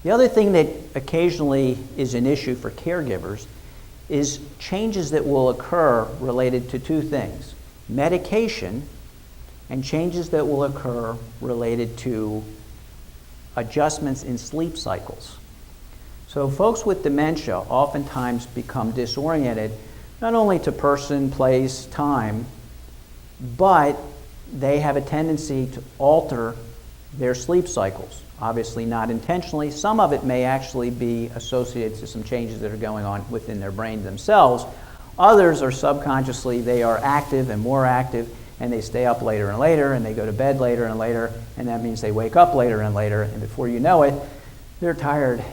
The other thing that occasionally is an issue for caregivers is changes that will occur related to two things: medication and changes that will occur related to adjustments in sleep cycles. So folks with dementia oftentimes become disoriented, not only to person, place, time, but they have a tendency to alter their sleep cycles. Obviously not intentionally. Some of it may actually be associated to some changes that are going on within their brain themselves. Others are subconsciously, they are active and more active, and they stay up later and later, and they go to bed later and later, and that means they wake up later and later, and before you know it, they're tired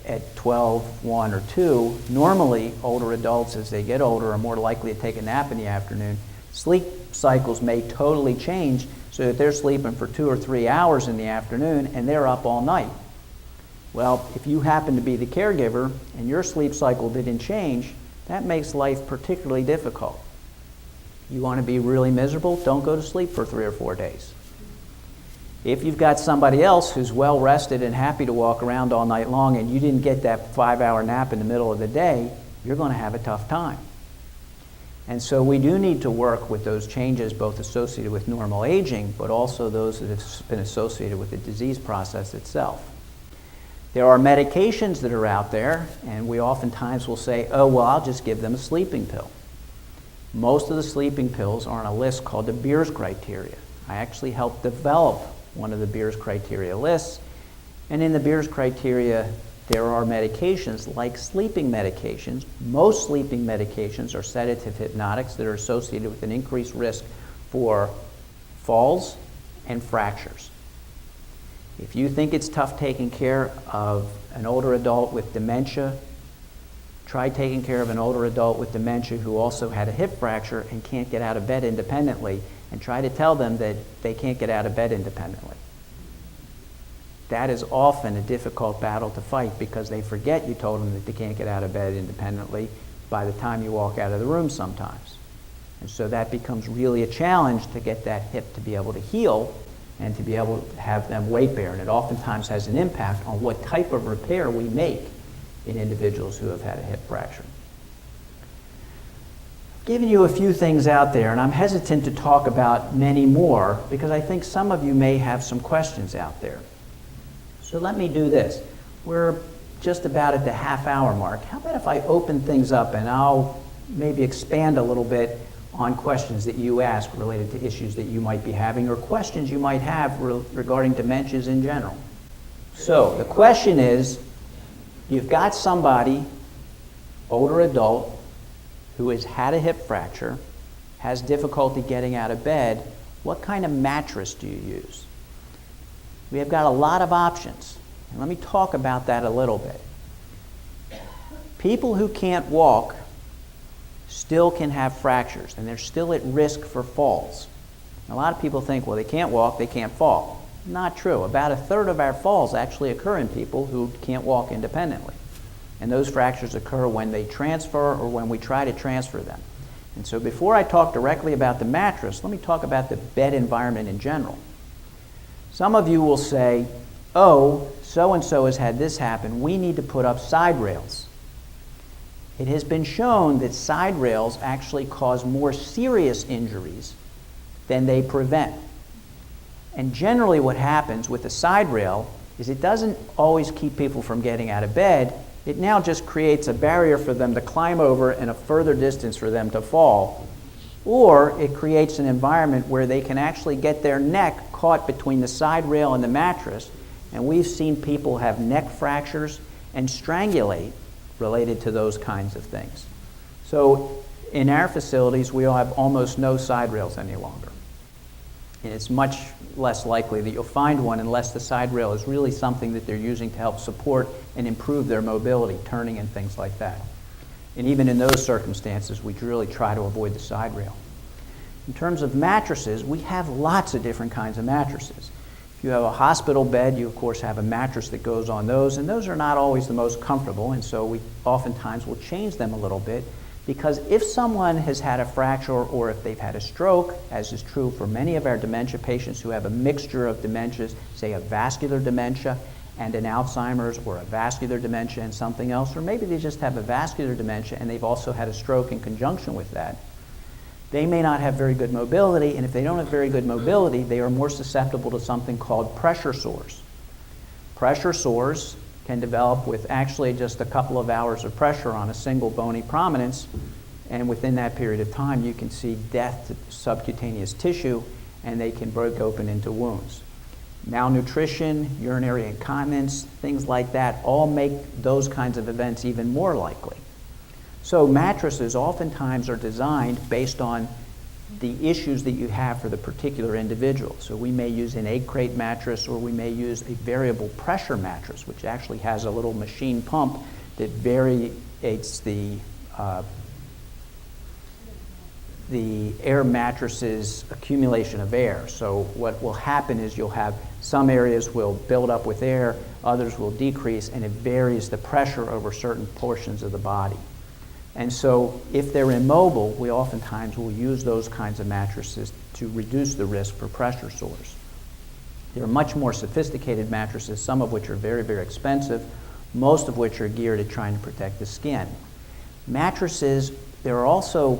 at 12, 1, or 2. Normally, older adults, as they get older, are more likely to take a nap in the afternoon. Sleep cycles may totally change so that they're sleeping for 2 or 3 hours in the afternoon and they're up all night. Well, if you happen to be the caregiver and your sleep cycle didn't change, that makes life particularly difficult. You want to be really miserable? Don't go to sleep for 3 or 4 days. If you've got somebody else who's well rested and happy to walk around all night long and you didn't get that 5-hour nap in the middle of the day, you're going to have a tough time. And so we do need to work with those changes both associated with normal aging, but also those that have been associated with the disease process itself. There are medications that are out there, and we oftentimes will say, oh, well, I'll just give them a sleeping pill. Most of the sleeping pills are on a list called the Beers criteria. I actually helped develop one of the Beers criteria lists, and in the Beers criteria, there are medications like sleeping medications. Most sleeping medications are sedative hypnotics that are associated with an increased risk for falls and fractures. If you think it's tough taking care of an older adult with dementia, try taking care of an older adult with dementia who also had a hip fracture and can't get out of bed independently, and try to tell them that they can't get out of bed independently. That is often a difficult battle to fight because they forget you told them that they can't get out of bed independently by the time you walk out of the room sometimes. And so that becomes really a challenge to get that hip to be able to heal and to be able to have them weight bear. And it oftentimes has an impact on what type of repair we make in individuals who have had a hip fracture. I've given you a few things out there, and I'm hesitant to talk about many more because I think some of you may have some questions out there. So let me do this. We're just about at the half-hour mark. How about if I open things up and I'll maybe expand a little bit on questions that you ask related to issues that you might be having or questions you might have regarding dementias in general. So the question is, you've got somebody, older adult, who has had a hip fracture, has difficulty getting out of bed. What kind of mattress do you use? We have got a lot of options, and let me talk about that a little bit. People who can't walk still can have fractures, and they're still at risk for falls. A lot of people think, well, they can't walk, they can't fall. Not true. About a third of our falls actually occur in people who can't walk independently. And those fractures occur when they transfer or when we try to transfer them. And so before I talk directly about the mattress, let me talk about the bed environment in general. Some of you will say, oh, so-and-so has had this happen, we need to put up side rails. It has been shown that side rails actually cause more serious injuries than they prevent. And generally what happens with a side rail is it doesn't always keep people from getting out of bed. It now just creates a barrier for them to climb over and a further distance for them to fall. Or it creates an environment where they can actually get their neck caught between the side rail and the mattress. And we've seen people have neck fractures and strangulate related to those kinds of things. So in our facilities, we have almost no side rails any longer. And it's much less likely that you'll find one unless the side rail is really something that they're using to help support and improve their mobility, turning and things like that. And even in those circumstances, we really try to avoid the side rail. In terms of mattresses, we have lots of different kinds of mattresses. If you have a hospital bed, you of course have a mattress that goes on those, and those are not always the most comfortable, and so we oftentimes will change them a little bit, because if someone has had a fracture or if they've had a stroke, as is true for many of our dementia patients who have a mixture of dementias, say a vascular dementia and an Alzheimer's or a vascular dementia and something else, or maybe they just have a vascular dementia and they've also had a stroke in conjunction with that, they may not have very good mobility, and if they don't have very good mobility, they are more susceptible to something called pressure sores. Pressure sores can develop with actually just a couple of hours of pressure on a single bony prominence, and within that period of time you can see death to subcutaneous tissue, and they can break open into wounds. Malnutrition, urinary incontinence, things like that all make those kinds of events even more likely. So mattresses oftentimes are designed based on the issues that you have for the particular individual. So we may use an egg crate mattress, or we may use a variable pressure mattress, which actually has a little machine pump that variates the air mattress's accumulation of air. So what will happen is you'll have some areas will build up with air, others will decrease, and it varies the pressure over certain portions of the body. And so if they're immobile, we oftentimes will use those kinds of mattresses to reduce the risk for pressure sores. There are much more sophisticated mattresses, some of which are very, very expensive, most of which are geared at trying to protect the skin. Mattresses, there are also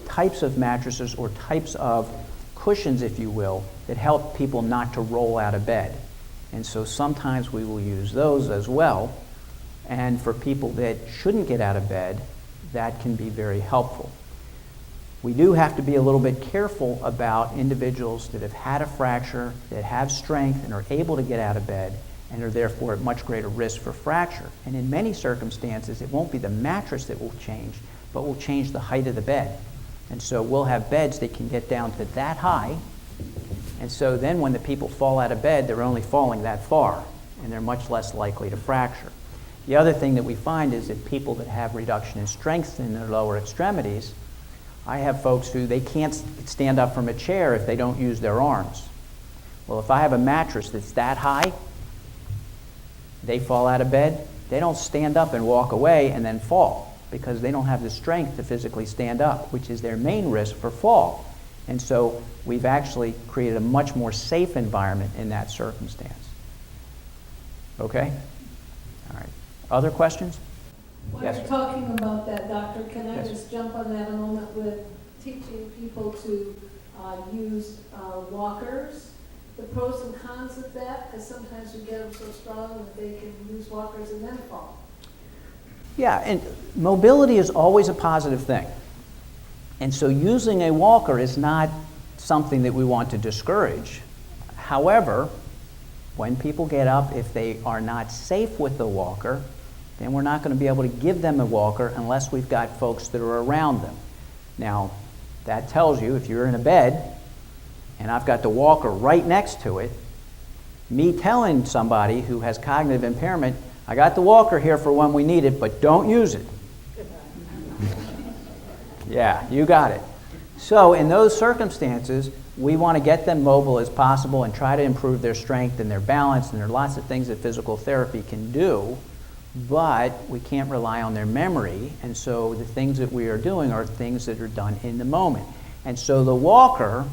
types of mattresses or types of cushions, if you will, that help people not to roll out of bed. And so sometimes we will use those as well. And for people that shouldn't get out of bed, that can be very helpful. We do have to be a little bit careful about individuals that have had a fracture, that have strength and are able to get out of bed, and are therefore at much greater risk for fracture. And in many circumstances, it won't be the mattress that will change, but will change the height of the bed. And so we'll have beds that can get down to that high, and so then when the people fall out of bed, they're only falling that far, and they're much less likely to fracture. The other thing that we find is that people that have reduction in strength in their lower extremities, I have folks who they can't stand up from a chair if they don't use their arms. Well, if I have a mattress that's that high, they fall out of bed, they don't stand up and walk away and then fall because they don't have the strength to physically stand up, which is their main risk for fall. And so we've actually created a much more safe environment in that circumstance. Okay? All right. Other questions? While Yes, you're sir. talking about that, Doctor, can I Yes. just jump on that a moment with teaching people to use walkers? The pros and cons of that, because sometimes you get them so strong that they can use walkers and then fall. Yeah, and mobility is always a positive thing. And so using a walker is not something that we want to discourage. However, when people get up, if they are not safe with the walker, then we're not going to be able to give them a walker unless we've got folks that are around them. Now, that tells you if you're in a bed and I've got the walker right next to it, me telling somebody who has cognitive impairment, I got the walker here for when we need it, but don't use it. Yeah, you got it. So in those circumstances, we want to get them mobile as possible and try to improve their strength and their balance, and there are lots of things that physical therapy can do, but we can't rely on their memory, and so the things that we are doing are things that are done in the moment. And so the walker,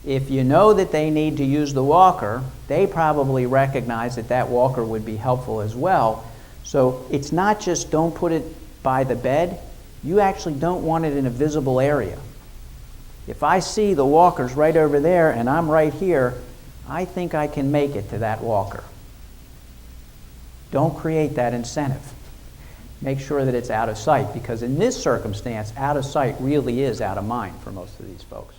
if you know that they need to use the walker, they probably recognize that that walker would be helpful as well. So it's not just don't put it by the bed, you actually don't want it in a visible area. If I see the walkers right over there and I'm right here, I think I can make it to that walker. Don't create that incentive. Make sure that it's out of sight, because in this circumstance, out of sight really is out of mind for most of these folks.